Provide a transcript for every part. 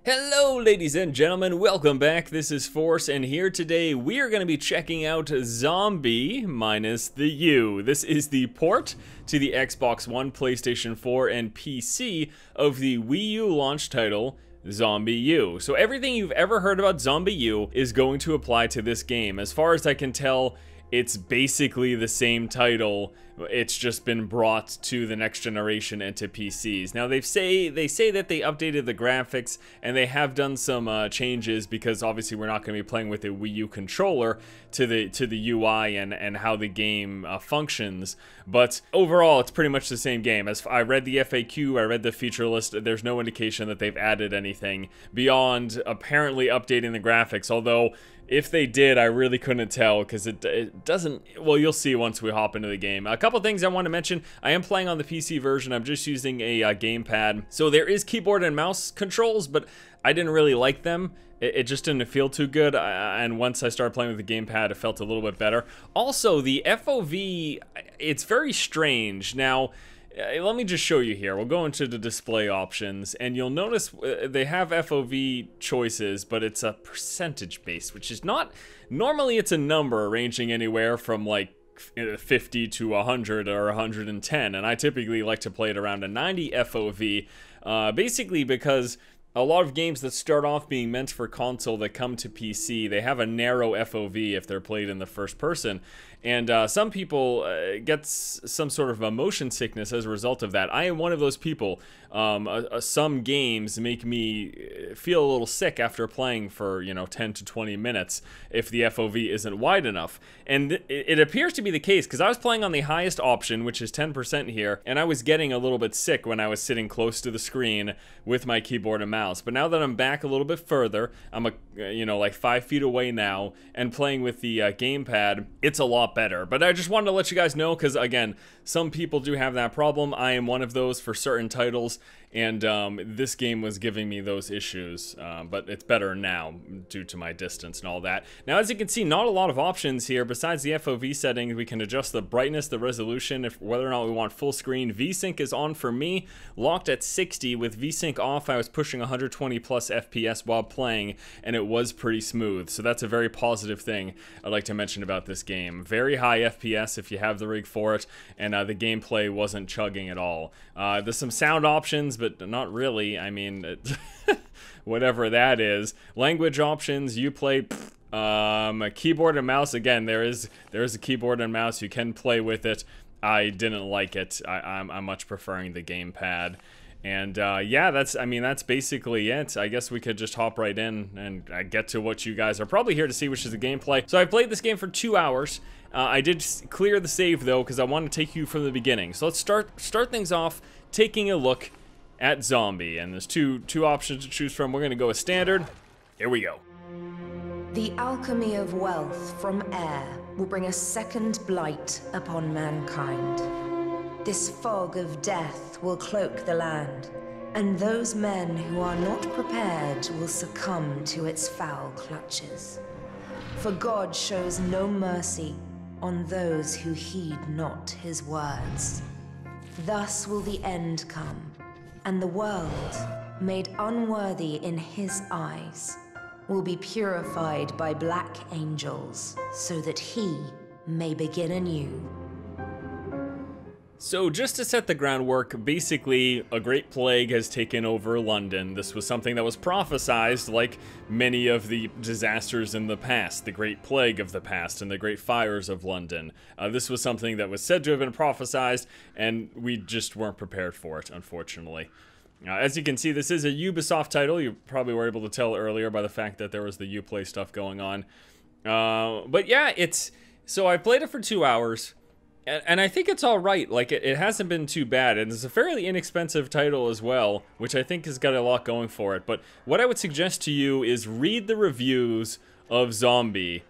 Hello ladies and gentlemen, welcome back. This is Force, and here today we are going to be checking out Zombi minus the U. This is the port to the Xbox One, PlayStation 4, and PC of the Wii U launch title, ZombiU. So everything you've ever heard about ZombiU is going to apply to this game. As far as I can tell, it's basically the same title. It's just been brought to the next generation and to PCs. Now they say that they updated the graphics and they have done some changes, because obviously we're not going to be playing with a Wii U controller to the UI and how the game functions. But overall, it's pretty much the same game. As I read the FAQ, I read the feature list. There's no indication that they've added anything beyond apparently updating the graphics. Although, if they did, I really couldn't tell, because it doesn't. Well, you'll see once we hop into the game. A couple things I want to mention. I am playing on the PC version. I'm just using a gamepad. So there is keyboard and mouse controls, but I didn't really like them. It just didn't feel too good, and once I started playing with the gamepad, it felt a little bit better. Also, the FOV, it's very strange. Now, let me just show you here. We'll go into the display options, and you'll notice they have FOV choices, but it's a percentage base, which is not... Normally, it's a number ranging anywhere from, like, 50 to 100 or 110, and I typically like to play it around a 90 FOV, basically because a lot of games that start off being meant for console that come to PC, they have a narrow FOV if they're played in the first person. And some people get some sort of a motion sickness as a result of that. I am one of those people. Some games make me feel a little sick after playing for, 10 to 20 minutes if the FOV isn't wide enough. And it appears to be the case, because I was playing on the highest option, which is 10% here, and I was getting a little bit sick when I was sitting close to the screen with my keyboard and mouse. But now that I'm back a little bit further, I'm like 5 feet away now, and playing with the gamepad, it's a lot better. But I just wanted to let you guys know, because again, some people do have that problem. I am one of those for certain titles, and this game was giving me those issues, but it's better now due to my distance and all that. Now, as you can see, not a lot of options here. Besides the FOV settings, we can adjust the brightness, the resolution, whether or not we want full screen. VSync is on for me, locked at 60. With VSync off, I was pushing 120 plus FPS while playing, and it was pretty smooth. So that's a very positive thing I'd like to mention about this game. Very high FPS if you have the rig for it, and the gameplay wasn't chugging at all. There's some sound options, but not really. I mean, whatever that is. Language options, Uplay, keyboard and mouse. Again, there is a keyboard and mouse. You can play with it. I didn't like it. I'm much preferring the gamepad. And yeah, that's basically it. I guess we could just hop right in and get to what you guys are probably here to see, which is the gameplay. So I played this game for 2 hours. I did clear the save though, because I want to take you from the beginning. So let's start things off taking a look at Zombi, and there's two options to choose from. We're gonna go with standard. Here we go. The alchemy of wealth from air will bring a second blight upon mankind. This fog of death will cloak the land, and those men who are not prepared will succumb to its foul clutches. For God shows no mercy on those who heed not his words. Thus will the end come, and the world, made unworthy in his eyes, will be purified by black angels, so that he may begin anew. So just to set the groundwork, basically a great plague has taken over London. This was something that was prophesized, like many of the disasters in the past, the Great Plague of the past and the Great Fires of London. This was something that was said to have been prophesized, and we just weren't prepared for it, unfortunately. As you can see, this is a Ubisoft title. You probably were able to tell earlier by the fact that there was the Uplay stuff going on. But yeah, so I played it for 2 hours. And I think it's all right. Like, it hasn't been too bad, and it's a fairly inexpensive title as well, which I think has got a lot going for it. But what I would suggest to you is read the reviews of Zombi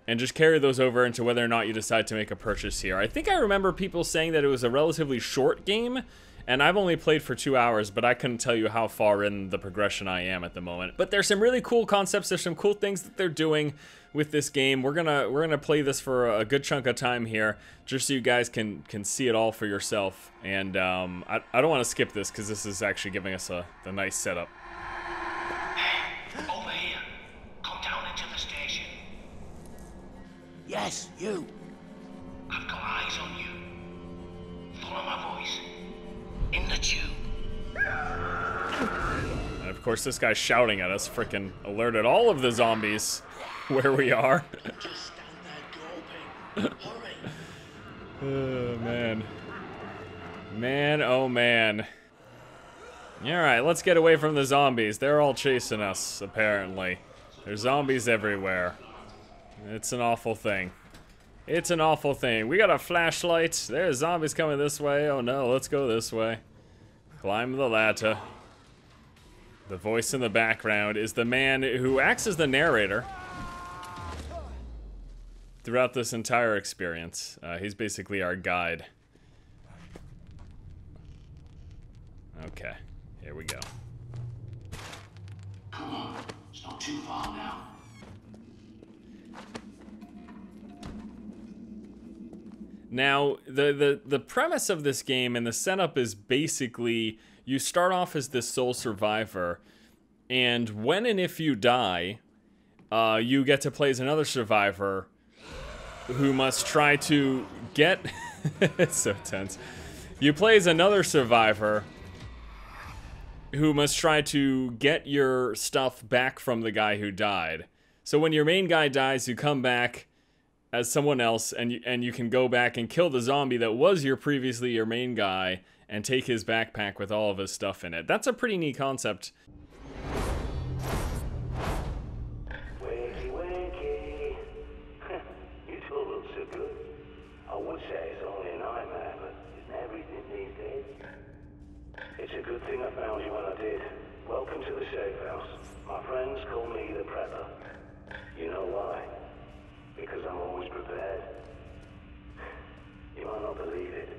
and just carry those over into whether or not you decide to make a purchase here. I think I remember people saying that it was a relatively short game, and I've only played for 2 hours, but I couldn't tell you how far in the progression I am at the moment. But there's some really cool concepts. There's some cool things that they're doing with this game. We're gonna play this for a good chunk of time here, just so you guys can see it all for yourself. And I don't want to skip this, because this is actually giving us a nice setup. Yes, you. I've got eyes on you. Follow my voice. In the tube. And of course, this guy's shouting at us, frickin' alerted all of the zombies where we are. Just stand there gawping. Hurry. Oh, man. Man, oh, man. Alright, let's get away from the zombies. They're all chasing us, apparently. There's zombies everywhere. It's an awful thing. It's an awful thing. We got a flashlight. There's zombies coming this way. Oh no, let's go this way. Climb the ladder. The voice in the background is the man who acts as the narrator throughout this entire experience. He's basically our guide. Okay, here we go. Come on, it's not too far now. Now, the premise of this game and the setup is basically you start off as this sole survivor, and when and if you die, you get to play as another survivor who must try to get... It's so tense. You play as another survivor who must try to get your stuff back from the guy who died. So when your main guy dies, you come back as someone else, and you can go back and kill the zombie that was previously your main guy and take his backpack with all of his stuff in it. That's a pretty neat concept. Wakey, wakey. You two look so good. I would say it's only a nightmare, but isn't everything these days? It's a good thing I found you when I did. Welcome to the safe house. My friends call me the Prepper. You know why? Because I'm always prepared. You might not believe it,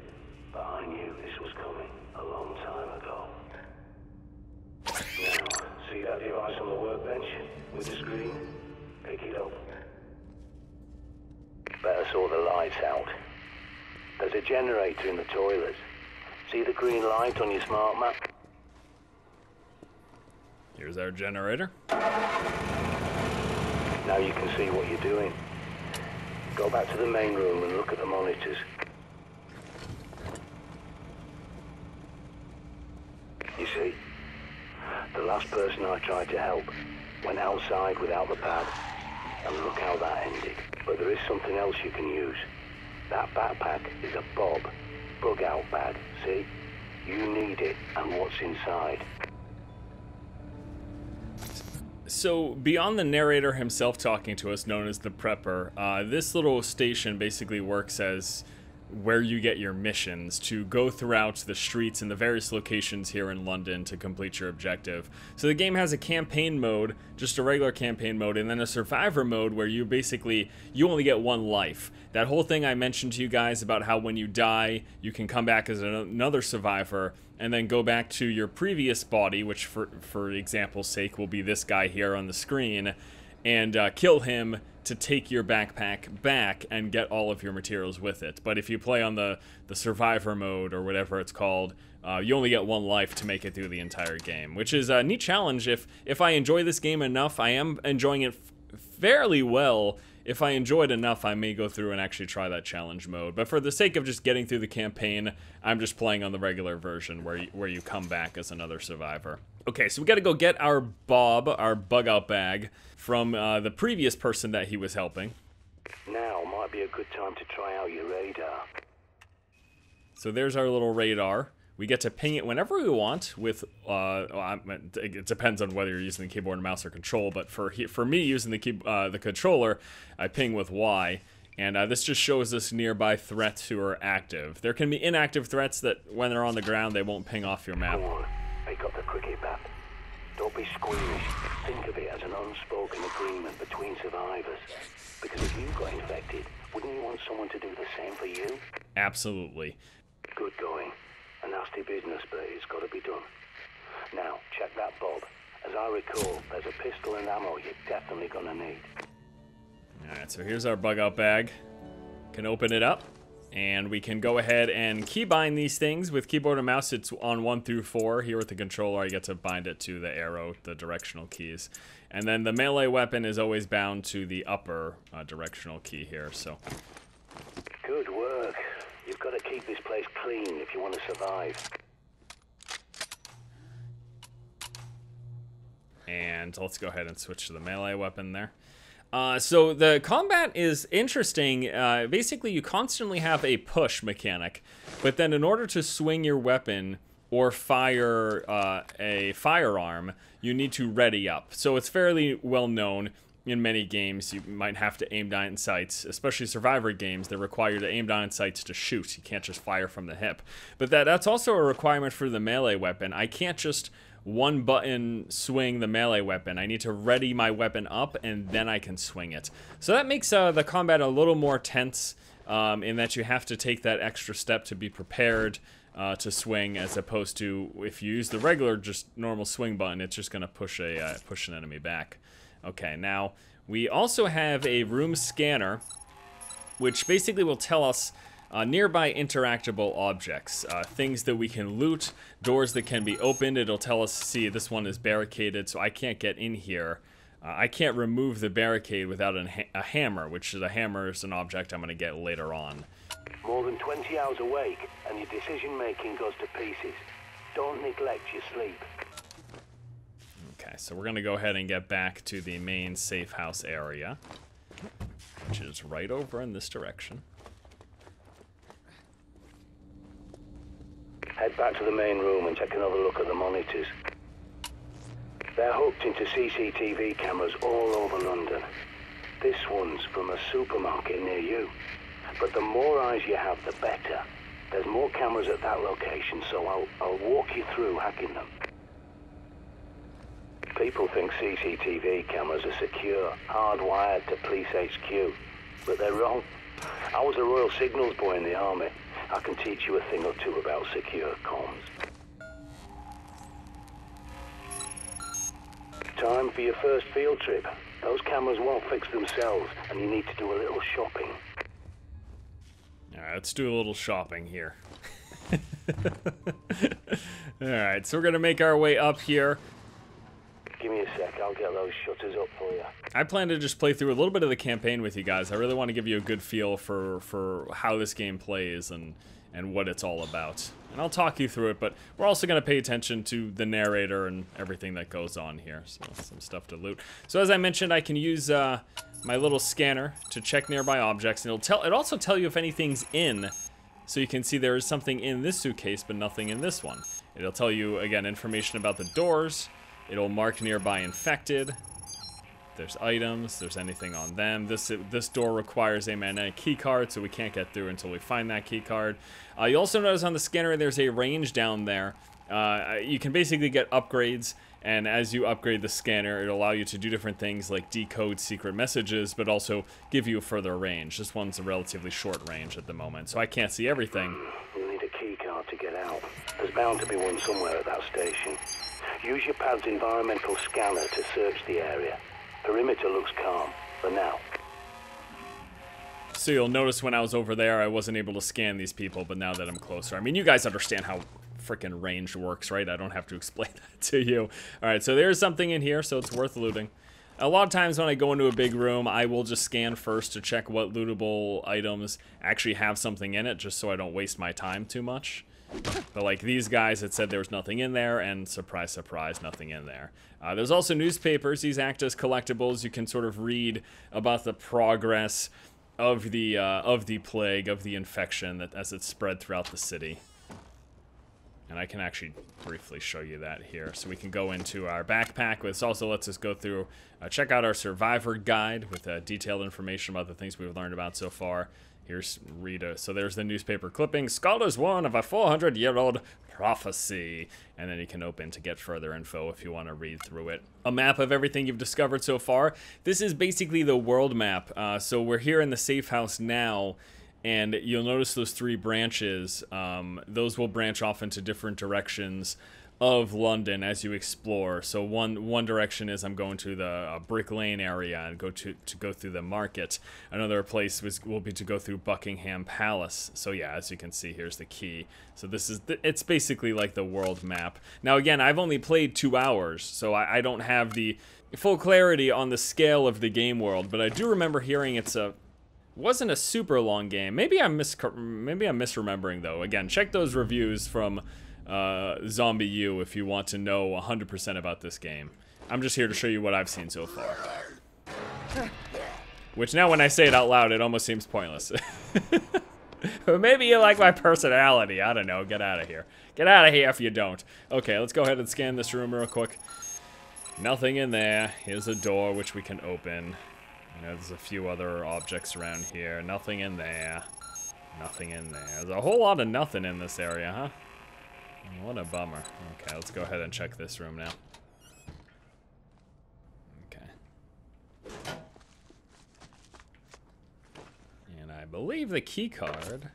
but I knew this was coming a long time ago. Now, see that device on the workbench with the screen? Pick it up. Better sort the lights out. There's a generator in the toilets. See the green light on your smart map? Here's our generator. Now you can see what you're doing. Go back to the main room and look at the monitors. You see? The last person I tried to help went outside without the pad, and look how that ended. But there is something else you can use. That backpack is a bug out bag, see? You need it and what's inside. So, beyond the narrator himself talking to us, known as the Prepper, this little station basically works as where you get your missions to go throughout the streets in the various locations here in London to complete your objective. So the game has a campaign mode, just a regular campaign mode, and then a survivor mode where you only get one life. That whole thing I mentioned to you guys about how when you die, you can come back as another survivor and then go back to your previous body, which for example's sake will be this guy here on the screen, and kill him to take your backpack back and get all of your materials with it. But if you play on the survivor mode or whatever it's called, you only get one life to make it through the entire game, which is a neat challenge. If I enjoy this game enough, I am enjoying it fairly well. If I enjoyed enough, I may go through and actually try that challenge mode. But for the sake of just getting through the campaign, I'm just playing on the regular version where you come back as another survivor. Okay, so we gotta go get our Bob, our bug out bag, from the previous person that he was helping. Now might be a good time to try out your radar. So there's our little radar. We get to ping it whenever we want with, it depends on whether you're using the keyboard and mouse or control, but for me using the controller, I ping with Y, and this just shows us nearby threats who are active. There can be inactive threats that when they're on the ground, they won't ping off your map. Come on, pick up the cricket bat. Don't be squeamish. Think of it as an unspoken agreement between survivors. Because if you got infected, wouldn't you want someone to do the same for you? Absolutely. Good going. A nasty business, but it's got to be done. Now, check that Bob. As I recall, there's a pistol and ammo you're definitely gonna need. Alright, so here's our bug out bag. Can open it up. And we can go ahead and keybind these things. With keyboard and mouse, it's on 1 through 4. Here with the controller, I get to bind it to the arrow, the directional keys. And then the melee weapon is always bound to the upper directional key here, so. Good work. You've got to keep this place clean if you want to survive. And let's go ahead and switch to the melee weapon there. So the combat is interesting. Basically, you constantly have a push mechanic, but then in order to swing your weapon or fire a firearm, you need to ready up. So it's fairly well known in many games. You might have to aim down in sights, especially Survivor games. They require you to aim down in sights to shoot. You can't just fire from the hip. But that's also a requirement for the melee weapon. I can't just one button swing the melee weapon. I need to ready my weapon up and then I can swing it. So that makes the combat a little more tense in that you have to take that extra step to be prepared to swing, as opposed to if you use the regular just normal swing button, it's just going to push an enemy back. Okay, now we also have a room scanner, which basically will tell us nearby interactable objects, things that we can loot, doors that can be opened. It'll tell us, see, this one is barricaded, so I can't get in here. I can't remove the barricade without a hammer, which is an object I'm going to get later on. More than 20 hours awake, and your decision-making goes to pieces. Don't neglect your sleep. Okay, so we're going to go ahead and get back to the main safe house area, which is right over in this direction. Head back to the main room and take another look at the monitors. They're hooked into CCTV cameras all over London. This one's from a supermarket near you. But the more eyes you have, the better. There's more cameras at that location, so I'll walk you through hacking them. People think CCTV cameras are secure, hardwired to police HQ. But they're wrong. I was a Royal Signals boy in the army. I can teach you a thing or two about secure comms. Time for your first field trip. Those cameras won't fix themselves, and you need to do a little shopping. Alright, let's do a little shopping here. Alright, so we're going to make our way up here. Give me a sec, I'll get those shutters up for you. I plan to just play through a little bit of the campaign with you guys. I really want to give you a good feel for how this game plays and what it's all about. And I'll talk you through it, but we're also going to pay attention to the narrator and everything that goes on here. So some stuff to loot. So as I mentioned, I can use my little scanner to check nearby objects, and it'll also tell you if anything's in. So you can see there is something in this suitcase, but nothing in this one. It'll tell you, again, information about the doors. It'll mark nearby infected. There's items, there's anything on them. This door requires a magnetic key card, so we can't get through until we find that key card. You also notice on the scanner there's a range down there. You can basically get upgrades, and as you upgrade the scanner, it'll allow you to do different things like decode secret messages, but also give you a further range. This one's a relatively short range at the moment, so I can't see everything. You'll need a key card to get out. There's bound to be one somewhere at that station. Use your pad's environmental scanner to search the area. Perimeter looks calm, for now. So you'll notice when I was over there, I wasn't able to scan these people, but now that I'm closer. I mean, you guys understand how freaking range works, right? I don't have to explain that to you. All right, so there's something in here, so it's worth looting. A lot of times when I go into a big room, I will just scan first to check what lootable items actually have something in it, just so I don't waste my time too much. But like these guys, it said there was nothing in there, and surprise, surprise, nothing in there. There's also newspapers. These act as collectibles. You can sort of read about the progress of the plague, of the infection, that as it spread throughout the city. And I can actually briefly show you that here. So we can go into our backpack. This also lets us go through, check out our survivor guide with detailed information about the things we've learned about so far. Here's Rita. So there's the newspaper clipping. Scholars warn of a 400-year-old prophecy. And then you can open to get further info if you want to read through it. A map of everything you've discovered so far. This is basically the world map. So we're here in the safe house now. And you'll notice those 3 branches. Those will branch off into different directions of London as you explore. So one direction is I'm going to the Brick Lane area and go through the market. Another place will be to go through Buckingham Palace. So yeah, as you can see, here's the key. So this is it's basically like the world map. Now again, I've only played 2 hours, so I don't have the full clarity on the scale of the game world, but I do remember hearing wasn't a super long game. Maybe I'm misremembering though. Again, check those reviews from ZombiU if you want to know 100% about this game. I'm just here to show you what I've seen so far. Which now when I say it out loud, it almost seems pointless. But maybe you like my personality. I don't know. Get out of here. Get out of here if you don't. Okay, let's go ahead and scan this room real quick. Nothing in there. Here's a door which we can open. You know, there's a few other objects around here. Nothing in there. Nothing in there. There's a whole lot of nothing in this area, huh? What a bummer. Okay, let's go ahead and check this room now. Okay. And I believe the key card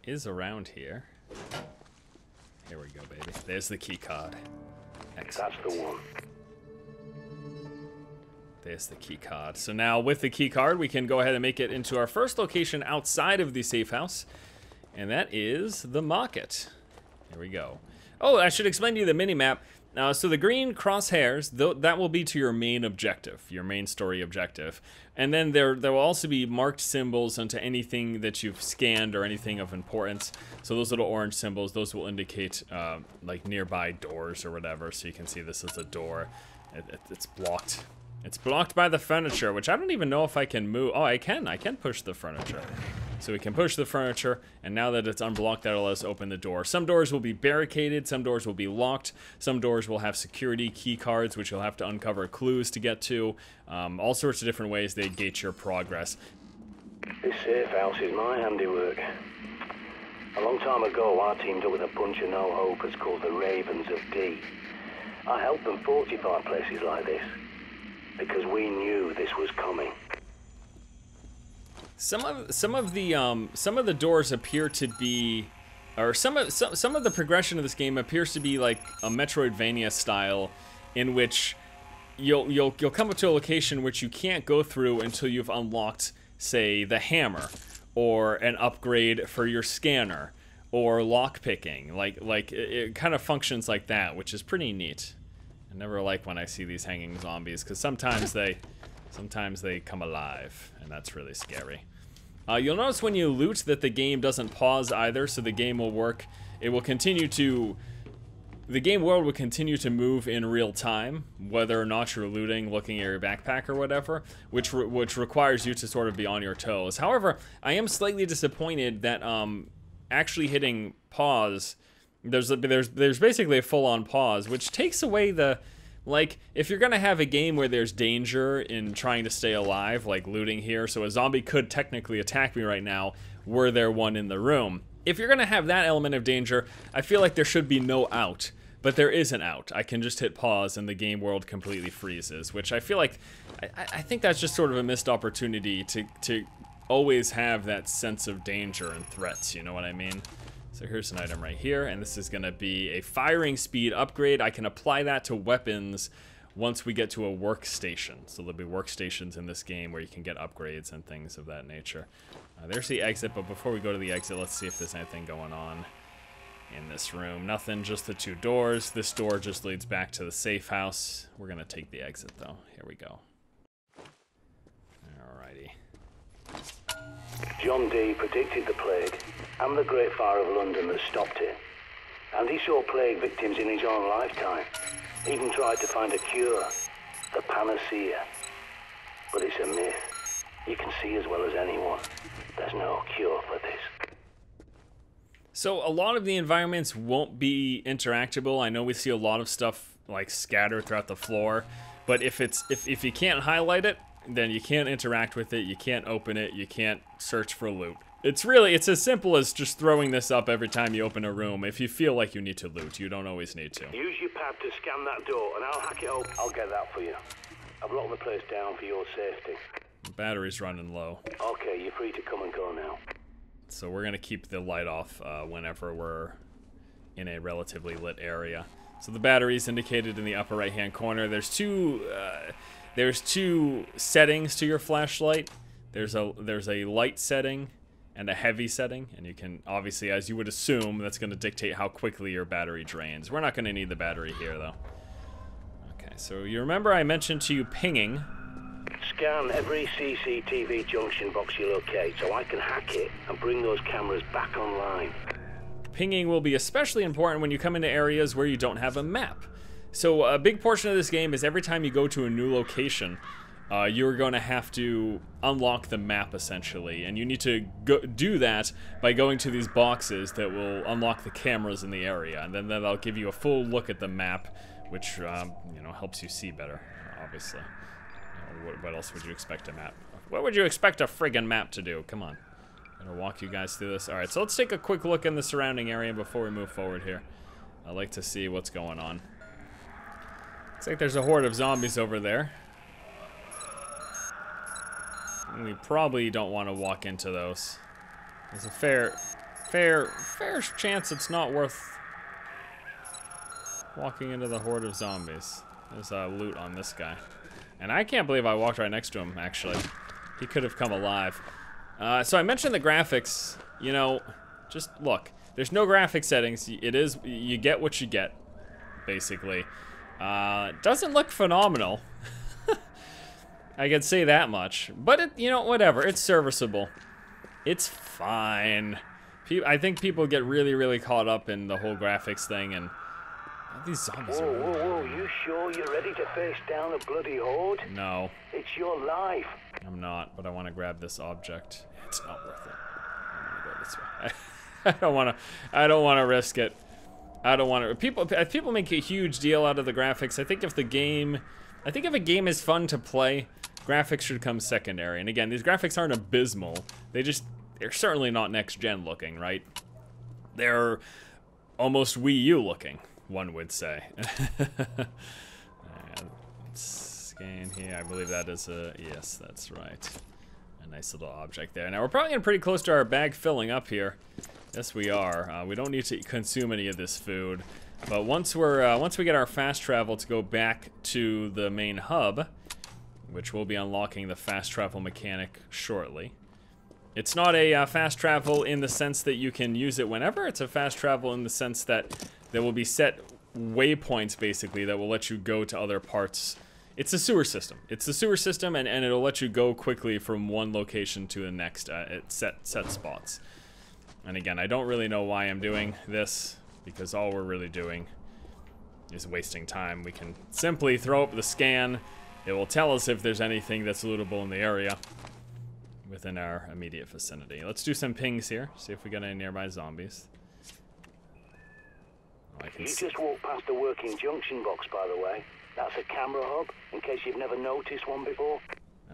is around here. Here we go, baby. There's the key card. Excellent. That's the one. There's the key card. So now with the key card, we can go ahead and make it into our first location outside of the safe house. And that is the market. Here we go. Oh, I should explain to you the mini-map. So the green crosshairs, that will be to your main objective, your main story objective. And then there will also be marked symbols onto anything that you've scanned or anything of importance. So those little orange symbols, those will indicate like nearby doors or whatever. So you can see this is a door. It's blocked. It's blocked by the furniture, which I don't even know if I can move. Oh, I can push the furniture. So we can push the furniture, and now that it's unblocked, that'll let us open the door. Some doors will be barricaded, some doors will be locked, some doors will have security key cards, which you'll have to uncover clues to get to. All sorts of different ways they gauge your progress. This safe house is my handiwork. A long time ago, I teamed up with a bunch of no-hopers called the Ravens of D. I helped them fortify places like this, because we knew this was coming. Some of the doors appear to be, or some of the progression of this game appears to be like a Metroidvania style, in which you'll come up to a location which you can't go through until you've unlocked, say, the hammer, or an upgrade for your scanner, or lockpicking. Like it kind of functions like that, which is pretty neat. I never like when I see these hanging zombies, because sometimes they come alive, and that's really scary. You'll notice when you loot that the game doesn't pause either, so the game will work. It will continue to... The game world will continue to move in real time, whether or not you're looting, looking at your backpack or whatever, which requires you to sort of be on your toes. However, I am slightly disappointed that actually hitting pause... There's basically a full-on pause, which takes away the... Like, if you're gonna have a game where there's danger in trying to stay alive, like looting here, so a zombie could technically attack me right now, were there one in the room. If you're gonna have that element of danger, I feel like there should be no out. But there is an out. I can just hit pause and the game world completely freezes, which I feel like, I think that's just sort of a missed opportunity to always have that sense of danger and threats, you know what I mean? So here's an item right here, and this is going to be a firing speed upgrade. I can apply that to weapons once we get to a workstation. So there'll be workstations in this game where you can get upgrades and things of that nature. There's the exit, but before we go to the exit, let's see if there's anything going on in this room. Nothing, just the 2 doors. This door just leads back to the safe house. We're going to take the exit, though. Here we go. Alrighty. John Dee predicted the plague and the Great Fire of London that stopped it. And he saw plague victims in his own lifetime. Even tried to find a cure, the panacea. But it's a myth. You can see as well as anyone, there's no cure for this. So a lot of the environments won't be interactable. I know we see a lot of stuff like scattered throughout the floor, but if you can't highlight it, then you can't interact with it, you can't open it, you can't search for loot. It's as simple as just throwing this up every time you open a room. If you feel like you need to loot, you don't always need to. Use your pad to scan that door and I'll hack it open. I'll get that for you. I've locked the place down for your safety. The battery's running low. Okay, you're free to come and go now. So we're gonna keep the light off whenever we're in a relatively lit area. So the battery is indicated in the upper right-hand corner. There's two settings to your flashlight. There's a light setting and a heavy setting, and you can obviously, as you would assume, that's going to dictate how quickly your battery drains. We're not going to need the battery here, though. Okay, so you remember I mentioned to you pinging. Scan every CCTV junction box you locate so I can hack it and bring those cameras back online. Pinging will be especially important when you come into areas where you don't have a map. So a big portion of this game is every time you go to a new location, you're going to have to unlock the map, essentially. And you need to do that by going to these boxes that will unlock the cameras in the area. And then that'll give you a full look at the map, which, you know, helps you see better, obviously. What else would you expect a map? What would you expect a friggin' map to do? Come on. I'm gonna walk you guys through this. Alright, so let's take a quick look in the surrounding area before we move forward here. I'd like to see what's going on. Looks like there's a horde of zombies over there. And we probably don't want to walk into those. There's a fair chance it's not worth walking into the horde of zombies. There's loot on this guy. And I can't believe I walked right next to him, actually. He could have come alive. So I mentioned the graphics. You know, just look. There's no graphic settings. You get what you get, basically. It doesn't look phenomenal. I can say that much. But, you know, whatever. It's serviceable. It's fine. I think people get really, really caught up in the whole graphics thing, and these zombies are really Whoa, you sure you're ready to face down a bloody horde? No. It's your life. I'm not, but I want to grab this object. It's not worth it. I'm gonna go this way. I don't want to risk it. I don't want to. People make a huge deal out of the graphics. I think if a game is fun to play, graphics should come secondary. And again, these graphics aren't abysmal. They're certainly not next gen looking, right? They're almost Wii U looking, one would say. Scan here. I believe that is a, yes, that's right. A nice little object there. Now we're probably getting pretty close to our bag filling up here. Yes, we are. We don't need to consume any of this food, but once we get our fast travel to go back to the main hub, which we'll be unlocking the fast travel mechanic shortly. It's not a fast travel in the sense that you can use it whenever. It's a fast travel in the sense that there will be set waypoints, basically, that will let you go to other parts. It's a sewer system. It's the sewer system, and it'll let you go quickly from one location to the next at set spots. And again, I don't really know why I'm doing this, because all we're really doing is wasting time. We can simply throw up the scan. It will tell us if there's anything that's lootable in the area within our immediate vicinity. Let's do some pings here, see if we got any nearby zombies. You just walked past a working junction box, by the way. That's a camera hub, in case you've never noticed one before.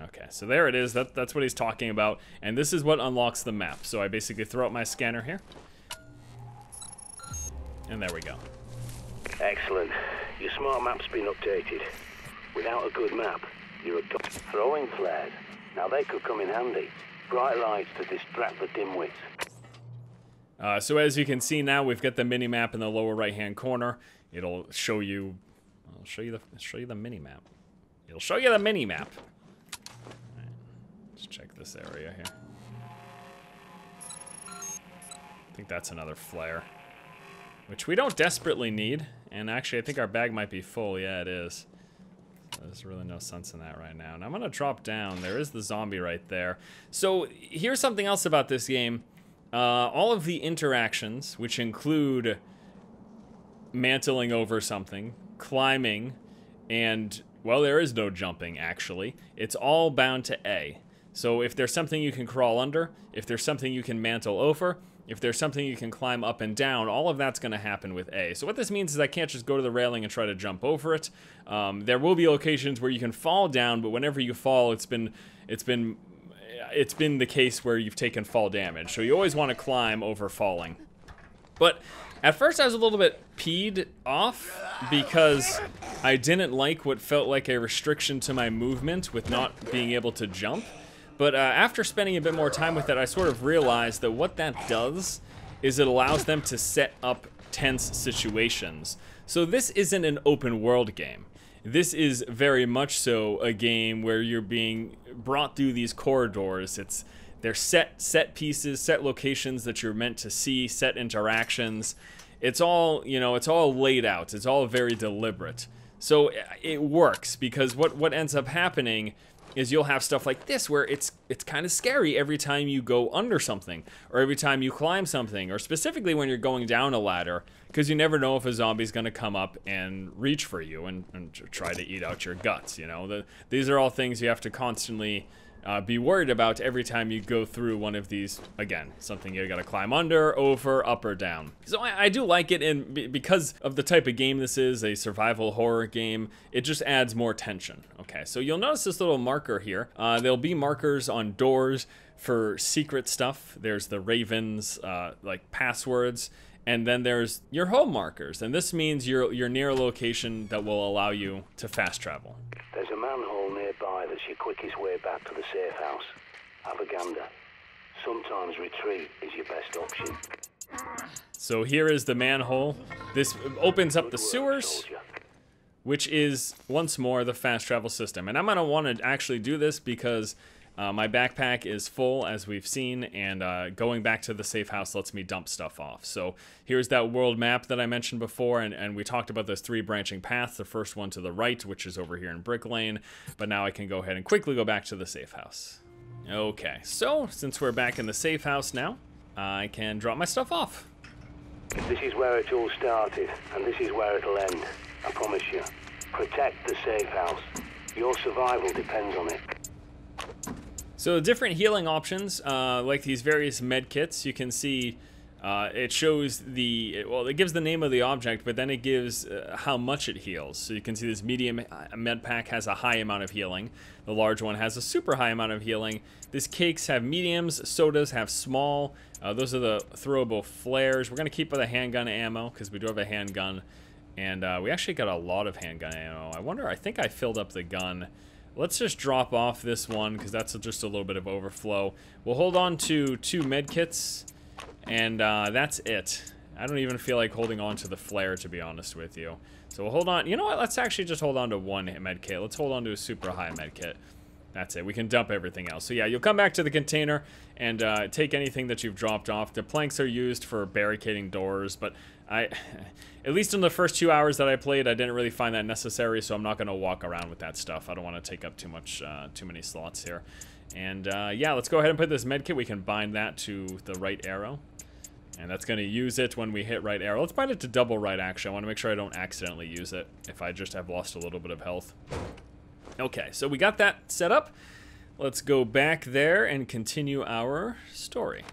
Okay, so there it is. That's what he's talking about. And this is what unlocks the map. So I basically throw up my scanner here. And there we go. Excellent. Your smart map's been updated. Without a good map, you're a throwing flares. Now they could come in handy. Bright lights to distract the dimwits. So as you can see now, we've got the mini map in the lower right-hand corner. It'll show you. I'll show you the mini map. It'll show you the mini map. Right. Let's check this area here. I think that's another flare, which we don't desperately need. And actually, I think our bag might be full. Yeah, it is. There's really no sense in that right now. And I'm gonna drop down. There is the zombie right there. So here's something else about this game. All of the interactions, which include mantling over something, climbing, and, well, there is no jumping, actually. It's all bound to A. So if there's something you can crawl under, if there's something you can mantle over, if there's something you can climb up and down, all of that's going to happen with A. So what this means is I can't just go to the railing and try to jump over it. There will be locations where you can fall down, but whenever you fall, it's been the case where you've taken fall damage. So you always want to climb over falling. But at first I was a little bit peed off because I didn't like what felt like a restriction to my movement with not being able to jump. But after spending a bit more time with it, I sort of realized that what that does is it allows them to set up tense situations. So this isn't an open world game. This is very much so a game where you're being brought through these corridors. They're set pieces, set locations that you're meant to see, set interactions. It's all, you know, it's all laid out. It's all very deliberate. So it works because what ends up happening is you'll have stuff like this where it's kind of scary every time you go under something or every time you climb something, or specifically when you're going down a ladder, because you never know if a zombie's going to come up and reach for you and try to eat out your guts. You know, these are all things you have to constantly be worried about every time you go through one of these. Again, something you gotta climb under, over, up, or down. So I do like it, and because of the type of game this is, a survival horror game, it just adds more tension. Okay, so you'll notice this little marker here. There'll be markers on doors for secret stuff. There's the Ravens, like passwords, and then there's your home markers, and this means you're near a location that will allow you to fast travel. There's a manhole nearby that's your quickest way back to the safe house. Have a gander. Sometimes retreat is your best option. So here is the manhole. This opens up the sewers, which is, once more, the fast travel system. And I'm going to want to actually do this because my backpack is full, as we've seen, and going back to the safe house lets me dump stuff off. So here's that world map that I mentioned before, and we talked about those 3 branching paths. The first one to the right, which is over here in Brick Lane, but now I can go ahead and quickly go back to the safe house. Okay, so since we're back in the safe house now, I can drop my stuff off. This is where it all started, and this is where it'll end. I promise you. Protect the safe house. Your survival depends on it. So different healing options, like these various med kits, you can see it shows it gives the name of the object, but then it gives how much it heals. So you can see this medium med pack has a high amount of healing. The large one has a super high amount of healing. These cakes have mediums, sodas have small. Those are the throwable flares. We're going to keep with a handgun ammo because we do have a handgun. And we actually got a lot of handgun ammo. I think I filled up the gun. Let's just drop off this one because that's just a little bit of overflow. We'll hold on to 2 med kits, and that's it. I don't even feel like holding on to the flare, to be honest with you. So we'll hold on. You know what? Let's actually just hold on to 1 med kit. Let's hold on to a super high med kit. That's it. We can dump everything else. So yeah, you'll come back to the container and take anything that you've dropped off. The planks are used for barricading doors, but at least in the first 2 hours that I played, I didn't really find that necessary, so I'm not going to walk around with that stuff. I don't want to take up too many slots here. And yeah, let's go ahead and put this medkit. We can bind that to the right arrow. And that's going to use it when we hit right arrow. Let's bind it to double right, actually. I want to make sure I don't accidentally use it if I just have lost a little bit of health. Okay, so we got that set up. Let's go back there and continue our story.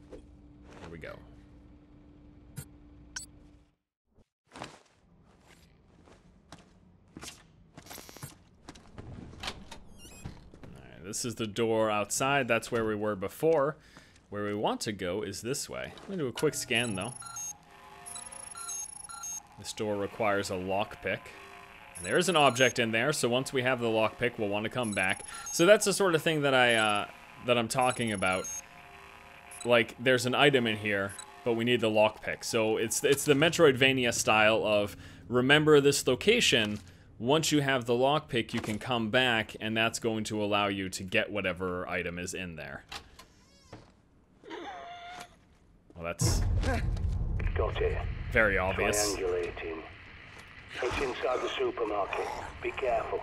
Here we go. Alright, this is the door outside. That's where we were before. Where we want to go is this way. I'm going to do a quick scan, though. This door requires a lockpick. And there is an object in there, so once we have the lockpick, we'll want to come back. So that's the sort of thing that I'm talking about. Like, there's an item in here, but we need the lockpick. So it's the Metroidvania style of remember this location. Once you have the lockpick, you can come back, and that's going to allow you to get whatever item is in there. Well, that's Got it. very obvious. Triangulating. It's inside the supermarket. Be careful.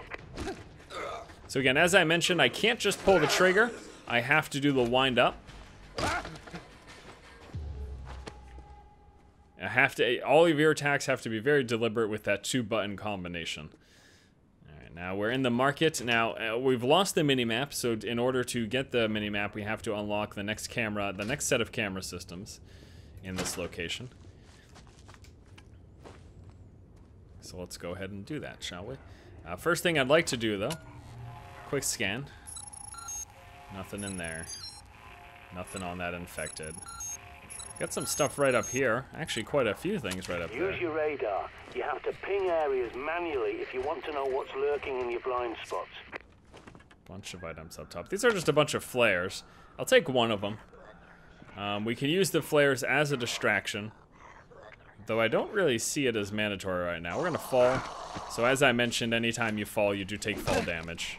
So again, as I mentioned, I can't just pull the trigger. I have to do the wind up. All of your attacks have to be very deliberate with that 2-button combination. Alright, now we're in the market. Now, we've lost the minimap, so in order to get the minimap, we have to unlock the next set of camera systems in this location. So let's go ahead and do that, shall we? First thing I'd like to do, though, quick scan. Nothing in there. Nothing on that infected. Got some stuff right up here. Actually, quite a few things right up there. Use your radar. You have to ping areas manually if you want to know what's lurking in your blind spots. Bunch of items up top. These are just a bunch of flares. I'll take one of them. We can use the flares as a distraction. though I don't really see it as mandatory right now. We're gonna fall. So as I mentioned, anytime you fall, you do take fall damage.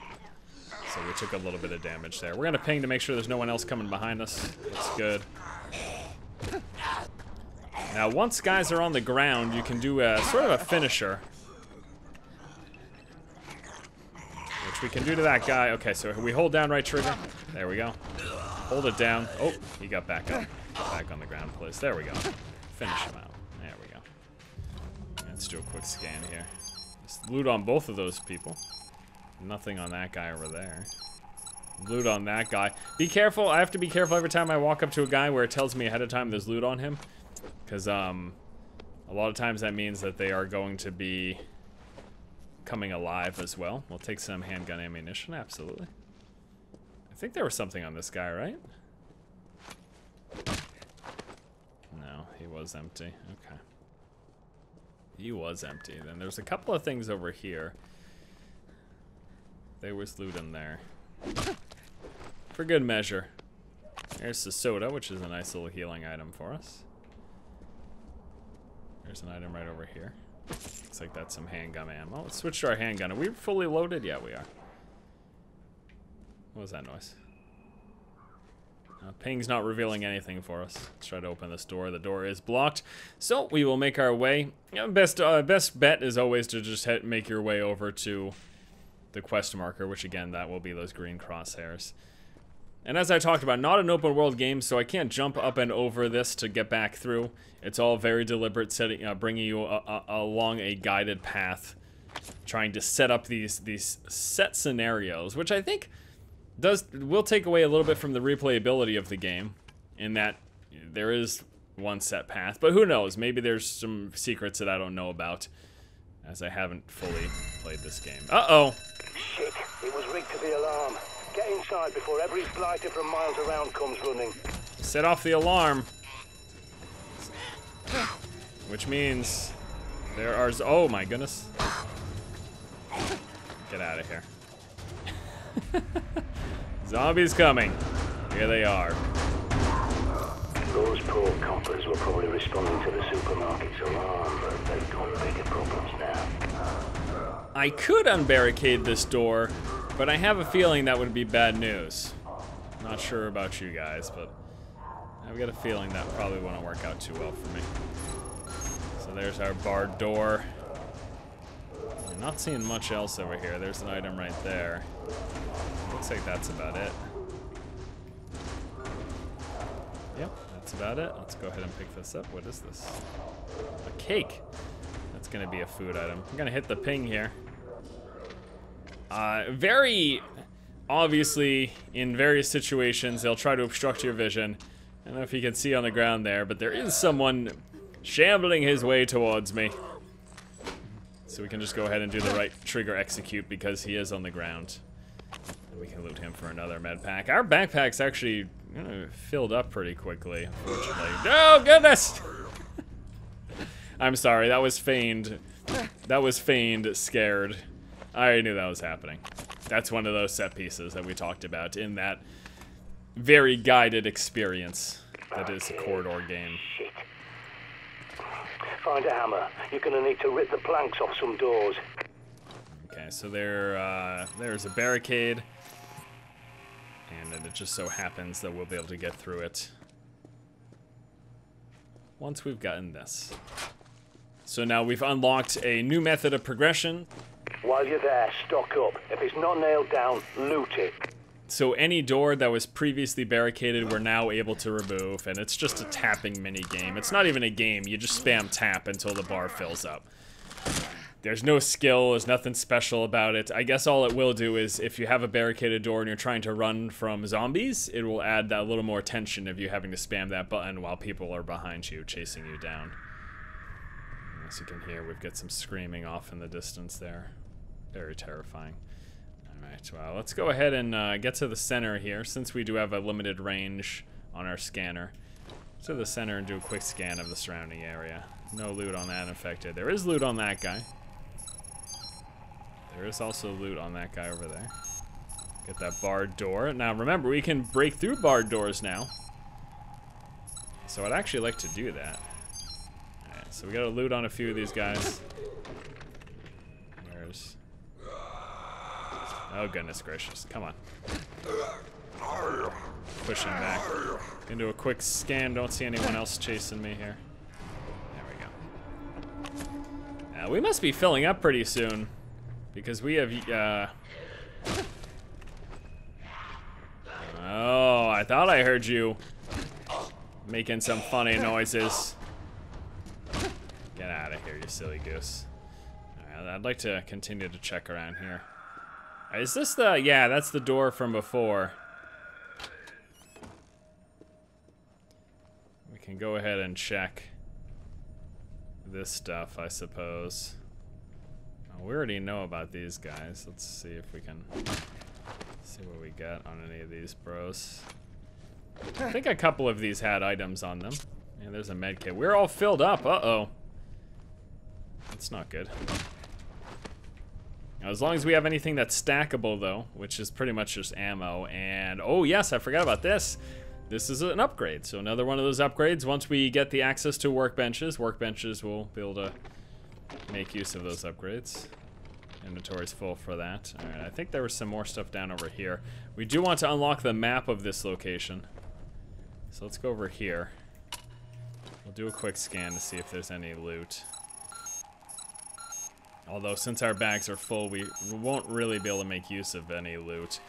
So we took a little bit of damage there. We're gonna ping to make sure there's no one else coming behind us. That's good. Now, once guys are on the ground, you can do a sort of a finisher. Which we can do to that guy. Okay, so we hold down right trigger. There we go. Hold it down. Oh, he got back up. Back on the ground, please. There we go. Finish him out. There we go. Let's do a quick scan here. Just loot on both of those people. Nothing on that guy over there. Loot on that guy. Be careful. I have to be careful every time I walk up to a guy where it tells me ahead of time there's loot on him. Because a lot of times that means that they are going to be coming alive as well. We'll take some handgun ammunition, absolutely. I think there was something on this guy, right? No, he was empty. Okay. He was empty. Then there's a couple of things over here. There was loot in there. For good measure. There's the soda, which is a nice little healing item for us. There's an item right over here. Looks like that's some handgun ammo. Let's switch to our handgun. Are we fully loaded? Yeah, we are. What was that noise? Ping's not revealing anything for us. Let's try to open this door. The door is blocked. So we will make our way. Best bet is always to just make your way over to the quest marker, which again, that will be those green crosshairs. And as I talked about, not an open world game, so I can't jump up and over this to get back through. It's all very deliberate, bringing you along a guided path, trying to set up these set scenarios, which I think will take away a little bit from the replayability of the game, in that there is one set path. But who knows? Maybe there's some secrets that I don't know about, as I haven't fully played this game. Uh-oh. Shit, it was rigged to the alarm. Get inside before every blighter from miles around comes running. Set off the alarm. Which means there are... Oh my goodness. Get out of here. Zombies coming. Here they are. Those poor coppers were probably responding to the supermarket's alarm, but they've got bigger problems now. I could unbarricade this door, but I have a feeling that would be bad news. Not sure about you guys, but I've got a feeling that probably wouldn't work out too well for me. So there's our barred door. I'm not seeing much else over here. There's an item right there. Looks like that's about it. Yep, that's about it. Let's go ahead and pick this up. What is this? A cake. That's gonna be a food item. I'm gonna hit the ping here. Very obviously, in various situations, they'll try to obstruct your vision. I don't know if you can see on the ground there, but there is someone shambling his way towards me. So we can just go ahead and do the right trigger execute because he is on the ground. And we can loot him for another med pack. Our backpack's actually filled up pretty quickly, unfortunately. Oh, goodness! I'm sorry, that was feigned. That was feigned scared. I already knew that was happening. That's one of those set pieces that we talked about in that very guided experience that is a corridor game. Shit. Find a hammer. You're gonna need to rip the planks off some doors. Okay, so there's a barricade. And then it just so happens that we'll be able to get through it once we've gotten this. So now we've unlocked a new method of progression. While you're there, stock up. If it's not nailed down, loot it. So any door that was previously barricaded, we're now able to remove, and it's just a tapping mini game. It's not even a game, you just spam tap until the bar fills up. There's no skill, there's nothing special about it. I guess all it will do is if you have a barricaded door and you're trying to run from zombies, it will add that little more tension of you having to spam that button while people are behind you, chasing you down. As you can hear, we've got some screaming off in the distance there. Very terrifying. Alright, well, let's go ahead and get to the center here, since we do have a limited range on our scanner. To the center and do a quick scan of the surrounding area. No loot on that infected. There is loot on that guy. There is also loot on that guy over there. Get that barred door. Now remember, we can break through barred doors now. So I'd actually like to do that. Alright, So we gotta loot on a few of these guys. There's... Oh, goodness gracious. Come on. Pushing back. Gonna do a quick scan. Don't see anyone else chasing me here. There we go. We must be filling up pretty soon. Because we have... Oh, I thought I heard you making some funny noises. Get out of here, you silly goose. Alright, I'd like to continue to check around here. Is this the... Yeah, that's the door from before. We can go ahead and check this stuff, I suppose. Oh, we already know about these guys. Let's see if we can see what we got on any of these bros. I think a couple of these had items on them. Yeah, there's a med kit. We're all filled up. Uh-oh. That's not good. Now, as long as we have anything that's stackable, though, which is pretty much just ammo, and oh yes, I forgot about this. This is an upgrade, so another one of those upgrades. Once we get the access to workbenches will be able to make use of those upgrades. Inventory's full for that. All right, I think there was some more stuff down over here. We do want to unlock the map of this location, so let's go over here. We'll do a quick scan to see if there's any loot. Although, since our bags are full, we won't really be able to make use of any loot.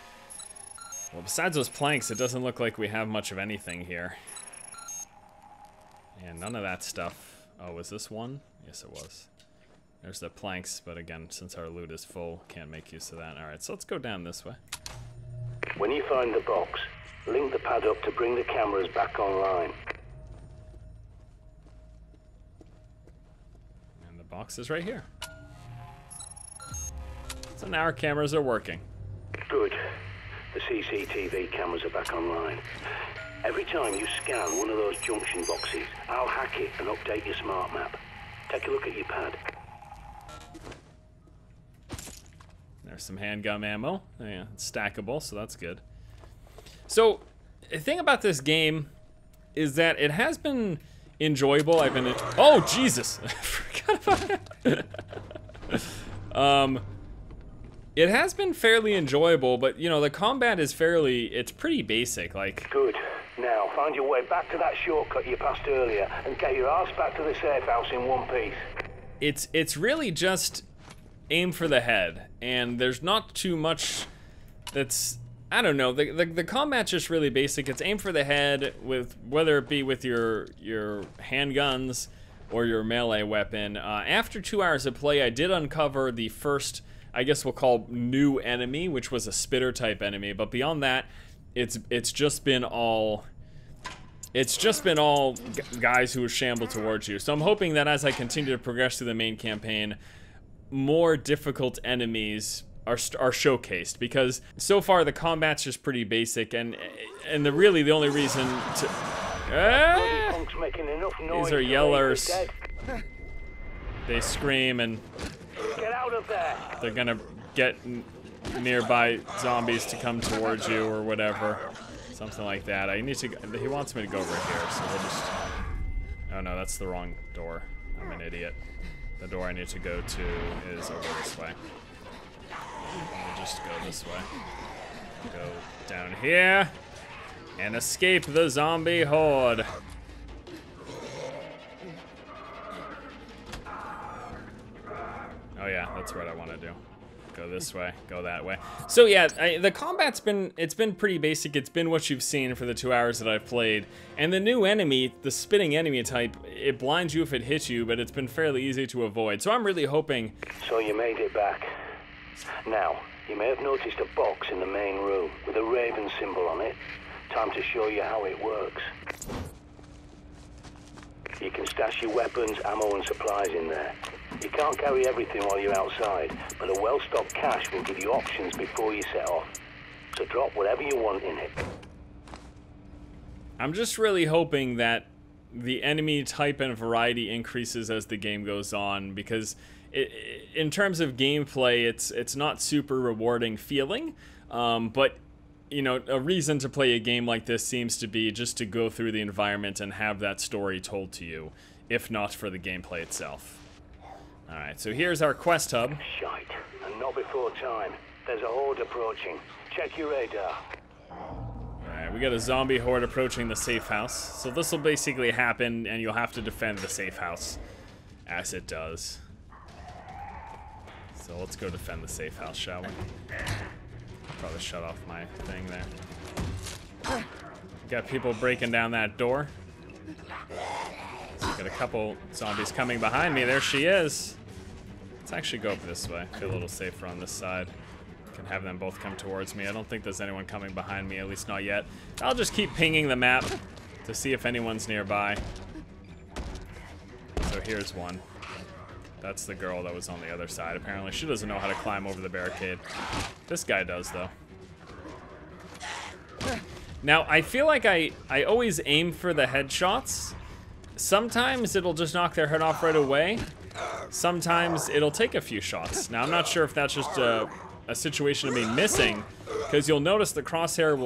Well, besides those planks, it doesn't look like we have much of anything here. And none of that stuff. Oh, was this one? Yes, it was. There's the planks, but again, since our loot is full, can't make use of that. Alright, so let's go down this way. When you find the box, link the pad up to bring the cameras back online. And the box is right here. So now our cameras are working. Good. The CCTV cameras are back online. Every time you scan one of those junction boxes, I'll hack it and update your smart map. Take a look at your pad. There's some handgun ammo. Oh, yeah, it's stackable, so that's good. So, the thing about this game is that it has been enjoyable. I've been... Oh, Jesus! I forgot about that. It has been fairly enjoyable, but, you know, the combat is it's pretty basic, like... Good. Now, find your way back to that shortcut you passed earlier and get your ass back to the safe house in one piece. It's really just aim for the head, and there's not too much that's... I don't know, the combat's just really basic. It's aim for the head, with whether it be with your handguns or your melee weapon. After 2 hours of play, I did uncover the first... I guess we'll call new enemy, which was a spitter type enemy, but beyond that, it's just been all guys who shamble towards you. So I'm hoping that as I continue to progress through the main campaign, more difficult enemies are showcased, because so far the combat's just pretty basic, and the only reason to these are yellers. They scream and get out of there. They're gonna get nearby zombies to come towards you or whatever. Something like that. He wants me to go over here, so we'll just... Oh no, that's the wrong door. I'm an idiot. The door I need to go to is over this way. We'll just go this way. Go down here and escape the zombie horde. Oh yeah, that's what I want to do. Go this way, go that way. So yeah, the combat's been pretty basic. It's been what you've seen for the 2 hours that I've played. And the new enemy, the spitting enemy type, it blinds you if it hits you, but it's been fairly easy to avoid. So I'm really hoping... So you made it back. Now, you may have noticed a box in the main room with a raven symbol on it. Time to show you how it works. You can stash your weapons, ammo and supplies in there. You can't carry everything while you're outside, but a well-stocked cache will give you options before you set off. So drop whatever you want in it. I'm just really hoping that the enemy type and variety increases as the game goes on, because in terms of gameplay, it's not super rewarding feeling, but you know, a reason to play a game like this seems to be just to go through the environment and have that story told to you. if not for the gameplay itself. Alright, so here's our quest hub. Shite. And not before time. There's a horde approaching. Check your radar. Alright, we got a zombie horde approaching the safe house. So this will basically happen, and you'll have to defend the safe house as it does. So let's go defend the safe house, shall we? Probably shut off my thing there. Got people breaking down that door. So got a couple zombies coming behind me. There she is. Let's actually go up this way. Feel a little safer on this side. Can have them both come towards me. I don't think there's anyone coming behind me, at least not yet. I'll just keep pinging the map to see if anyone's nearby. So here's one. That's the girl that was on the other side. Apparently she doesn't know how to climb over the barricade. This guy does, though. Now, I feel like I always aim for the headshots. Sometimes it'll just knock their head off right away. Sometimes it'll take a few shots. Now, I'm not sure if that's just a situation of me missing, because you'll notice the crosshair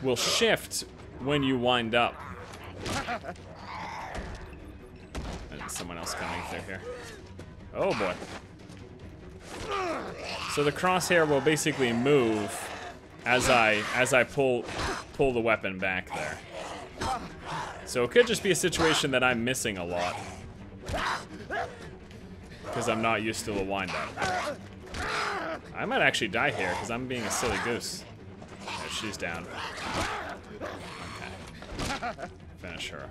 will shift when you wind up. And someone else coming through here. Oh boy. So the crosshair will basically move as I pull the weapon back there. So it could just be a situation that I'm missing a lot, because I'm not used to the wind-up. I might actually die here because I'm being a silly goose. There, she's down. Okay. Finish her.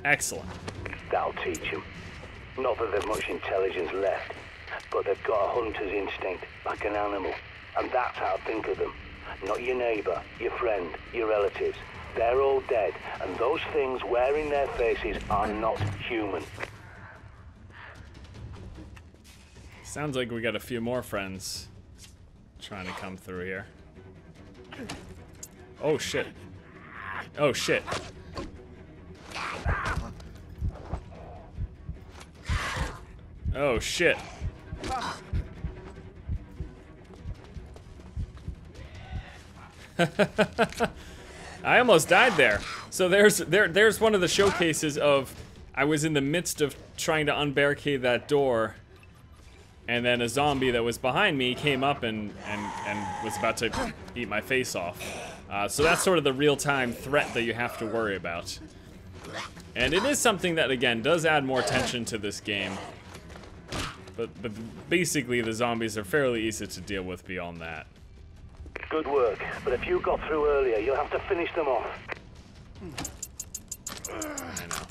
Excellent. That'll teach them. Not that there's much intelligence left, but they've got a hunter's instinct, like an animal. And that's how I think of them. Not your neighbor, your friend, your relatives. They're all dead, and those things wearing their faces are not human. Sounds like we got a few more friends trying to come through here. Oh shit. Oh shit. Oh shit. I almost died there. So there's one of the showcases of I was in the midst of trying to unbarricade that door, and then a zombie that was behind me came up and was about to eat my face off. So that's sort of the real-time threat that you have to worry about. And it is something that, again, does add more tension to this game. But basically, the zombies are fairly easy to deal with beyond that. Good work, but if you got through earlier, you'll have to finish them off. I know.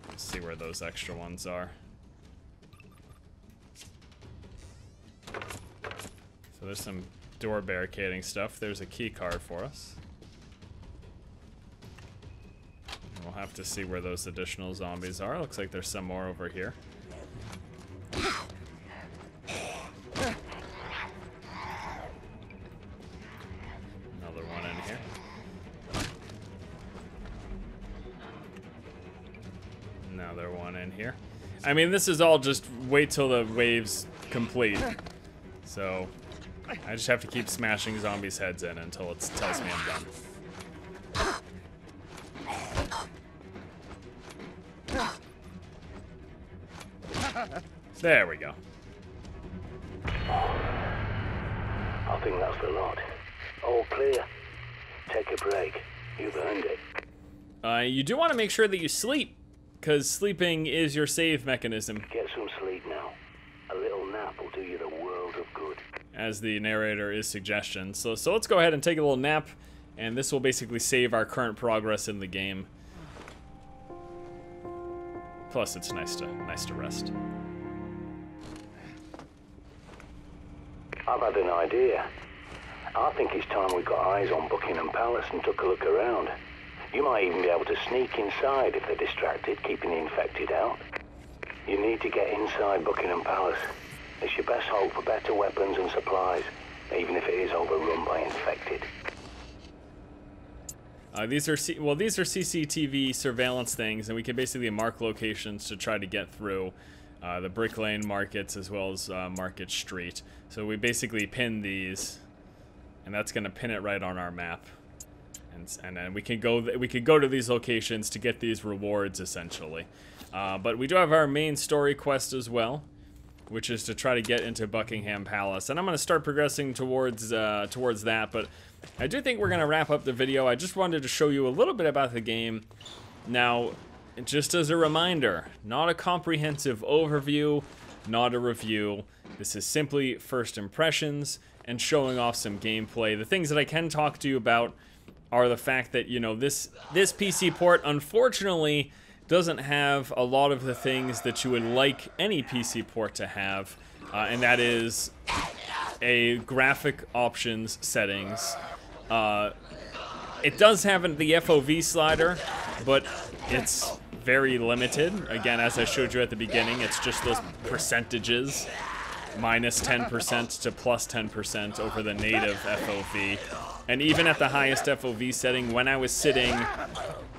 Let's see where those extra ones are. So there's some door barricading stuff. There's a key card for us. We'll have to see where those additional zombies are. Looks like there's some more over here. Another one in here. Another one in here. I mean, this is all just wait till the wave's complete. So I just have to keep smashing zombies' heads in until it tells me I'm done. There we go. I think that's the lot. All clear. Take a break. You've earned it. You do want to make sure that you sleep, because sleeping is your save mechanism. Get some sleep now. A little nap will do you the world of good. As the narrator is suggestion. So let's go ahead and take a little nap, and this will basically save our current progress in the game. Plus, it's nice to rest. I've had an idea. I think it's time we got eyes on Buckingham Palace and took a look around. You might even be able to sneak inside if they're distracted, keeping the infected out. You need to get inside Buckingham Palace. It's your best hope for better weapons and supplies, even if it is overrun by infected. These are CCTV surveillance things, and we can basically mark locations to try to get through the Brick Lane markets as well as Market Street. So we basically pin these, and that's going to pin it right on our map. And then we could go to these locations to get these rewards, essentially. But we do have our main story quest as well, which is to try to get into Buckingham Palace. And I'm going to start progressing towards that, but I do think we're going to wrap up the video. I just wanted to show you a little bit about the game. Now, just as a reminder, not a comprehensive overview, not a review. This is simply first impressions and showing off some gameplay. The things that I can talk to you about are the fact that, you know, this PC port, unfortunately, doesn't have a lot of the things that you would like any PC port to have, and that is a graphic options settings. It does have the FOV slider, but it's very limited. Again, as I showed you at the beginning, it's just those percentages. Minus 10% to plus 10% over the native FOV. And even at the highest FOV setting, when I was sitting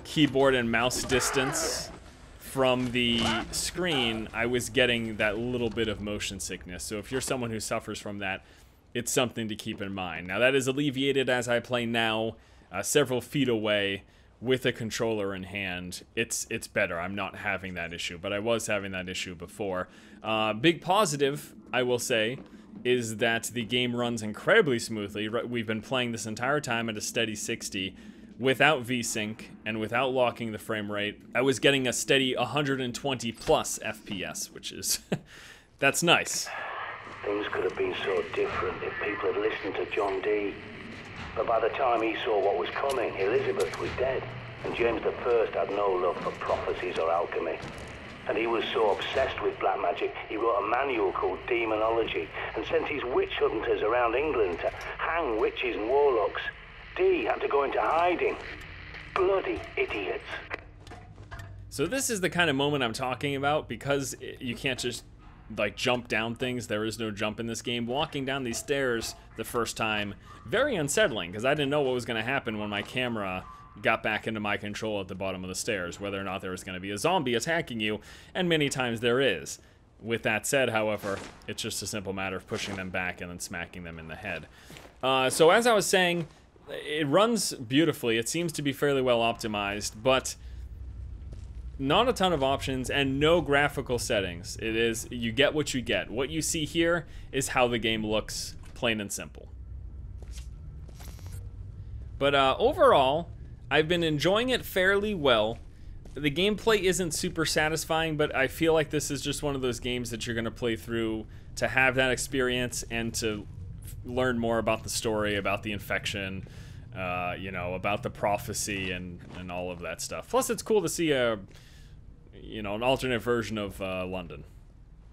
keyboard and mouse distance from the screen, I was getting that little bit of motion sickness. So if you're someone who suffers from that, it's something to keep in mind. Now that is alleviated as I play now, several feet away with a controller in hand. It's better. I'm not having that issue, but I was having that issue before. Big positive, I will say, is that the game runs incredibly smoothly. We've been playing this entire time at a steady 60 without VSync and without locking the frame rate. I was getting a steady 120 plus FPS, which is that's nice. Things could have been so different if people had listened to John Dee. But by the time he saw what was coming, Elizabeth was dead, and James I had no love for prophecies or alchemy. And he was so obsessed with black magic, he wrote a manual called Demonology and sent his witch hunters around England to hang witches and warlocks. Dee had to go into hiding. Bloody idiots. So this is the kind of moment I'm talking about, because you can't just like jump down things. There is no jump in this game. Walking down these stairs the first time, very unsettling, because I didn't know what was going to happen when my camera got back into my control at the bottom of the stairs, whether or not there was going to be a zombie attacking you, and many times there is. With that said, however, it's just a simple matter of pushing them back and then smacking them in the head. So as I was saying, it runs beautifully. It seems to be fairly well optimized, but not a ton of options and no graphical settings. It is, you get what you get. What you see here is how the game looks, plain and simple. But overall, I've been enjoying it fairly well. The gameplay isn't super satisfying, but I feel like this is just one of those games that you're going to play through to have that experience and to learn more about the story, about the infection, you know, about the prophecy and all of that stuff. Plus, it's cool to see a, you know, an alternate version of London.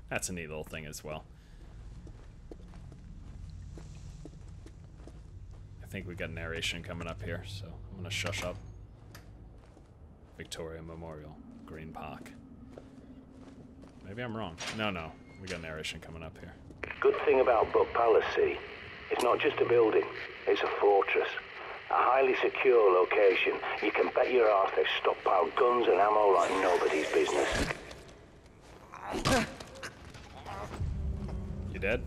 That's a neat little thing as well. I think we got narration coming up here, so I'm gonna shush up. Victoria Memorial, Green Park. Maybe I'm wrong. No, we got narration coming up here. Good thing about Buck Palace, see, it's not just a building, it's a fortress. A highly secure location. You can bet your ass they've stockpiled guns and ammo like nobody's business. You dead?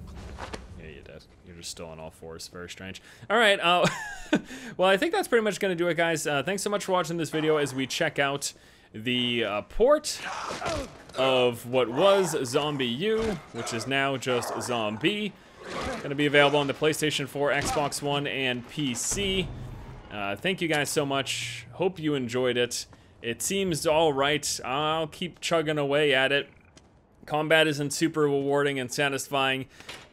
Yeah, you're dead. You're just still on all fours. Very strange. All right. Well, I think that's pretty much going to do it, guys. Thanks so much for watching this video as we check out the port of what was ZombiU, which is now just Zombie. Going to be available on the PlayStation 4, Xbox One, and PC. Thank you guys so much. Hope you enjoyed it. It seems all right. I'll keep chugging away at it. Combat isn't super rewarding and satisfying.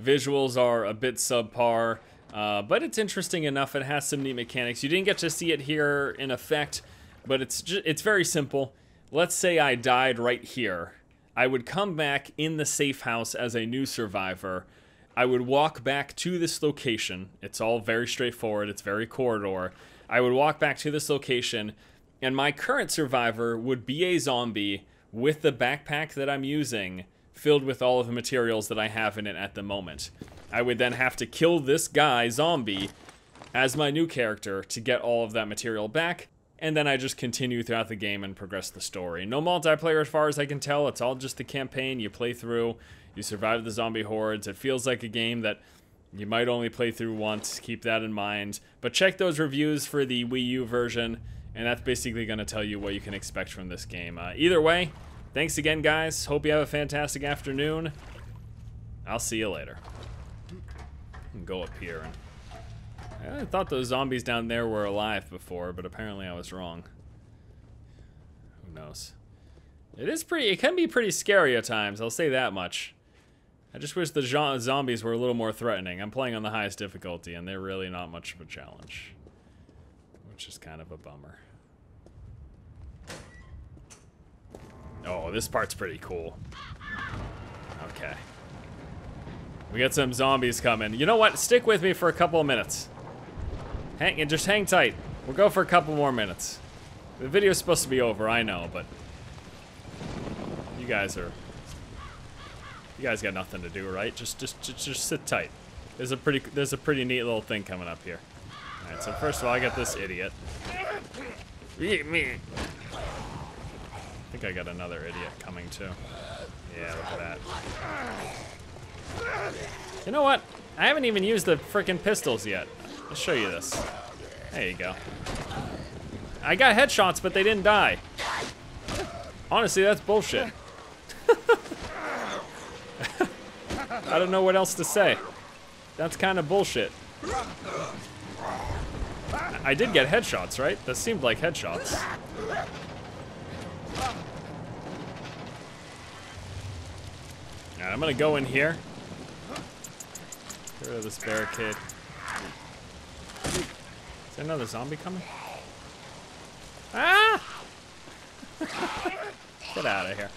Visuals are a bit subpar, but it's interesting enough. It has some neat mechanics. You didn't get to see it here in effect, but it's very simple. Let's say I died right here. I would come back in the safe house as a new survivor. I would walk back to this location. It's all very straightforward. It's very corridor. I would walk back to this location, and my current survivor would be a zombie with the backpack that I'm using filled with all of the materials that I have in it at the moment. I would then have to kill this guy, zombie, as my new character to get all of that material back, and then I just continue throughout the game and progress the story. No multiplayer as far as I can tell. It's all just the campaign. You play through, you survive the zombie hordes. It feels like a game that You might only play through once, keep that in mind. But check those reviews for the Wii U version, and that's basically going to tell you what you can expect from this game. Either way, thanks again, guys. Hope you have a fantastic afternoon. I'll see you later. And go up here. I thought those zombies down there were alive before, but apparently I was wrong. Who knows? It can be pretty scary at times, I'll say that much. I just wish the zombies were a little more threatening. I'm playing on the highest difficulty, and they're really not much of a challenge. Which is kind of a bummer. Oh, this part's pretty cool. Okay. We got some zombies coming. You know what? Stick with me for a couple of minutes. Just hang tight. We'll go for a couple more minutes. The video's supposed to be over, I know, but... You guys got nothing to do, right? Just sit tight. There's a pretty neat little thing coming up here. All right, so first of all, I got this idiot. Eat me. I think I got another idiot coming too. Yeah, look at that. You know what? I haven't even used the frickin' pistols yet. I'll show you this. There you go. I got headshots, but they didn't die. Honestly, that's bullshit. I don't know what else to say. That's kind of bullshit. I did get headshots, right? That seemed like headshots. Alright, I'm gonna go in here. Get rid of this barricade. Is there another zombie coming? Ah! Get out of here.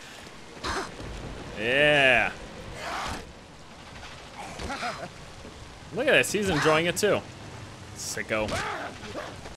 Yeah. Look at this, he's enjoying it too. Sicko.